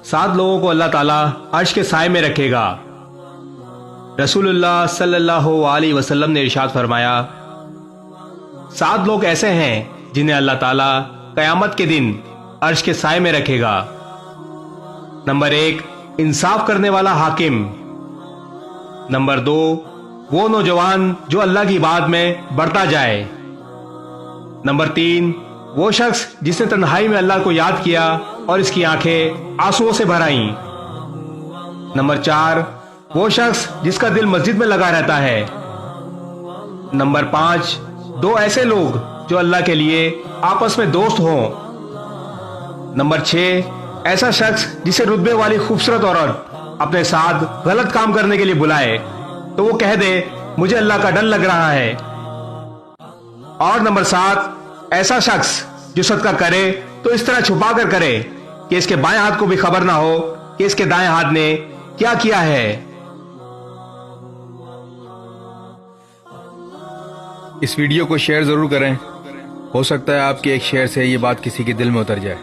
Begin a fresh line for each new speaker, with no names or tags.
7 لوگوں کو اللہ تعالیٰ عرش کے سائے میں رکھے گا۔ رسول اللہ صلی اللہ علیہ وسلم نے ارشاد فرمایا، 7 لوگ ایسے ہیں جنہیں اللہ تعالیٰ قیامت کے دن عرش کے سائے میں رکھے گا۔ نمبر 1، انصاف کرنے والا حاکم۔ نمبر 2، وہ نوجوان جو اللہ کی بات میں بڑھتا جائے۔ نمبر 3، وہ شخص جس نے تنہائی میں اللہ کو یاد کیا اور اس کی آنکھیں آنسوؤں سے بھر آئیں۔ نمبر 4، وہ شخص جس کا دل مسجد میں لگا رہتا ہے۔ نمبر 5، 2 ایسے لوگ جو اللہ کے لیے آپس میں دوست ہوں۔ نمبر 6، ایسا شخص جسے رتبے والی خوبصورت عورت اپنے ساتھ غلط کام کرنے کے لیے بلائے تو وہ کہہ دے مجھے اللہ کا ڈر لگ رہا ہے۔ اور نمبر 7، ایسا شخص جو صدقہ کرے تو اس طرح چھپا کر کرے کہ اس کے بائیں ہاتھ کو بھی خبر نہ ہو کہ اس کے دائیں ہاتھ نے کیا کیا ہے۔
اس ویڈیو کو شیئر ضرور کریں، ہو سکتا ہے آپ کے ایک شیئر سے یہ بات کسی کے دل میں اتر جائے۔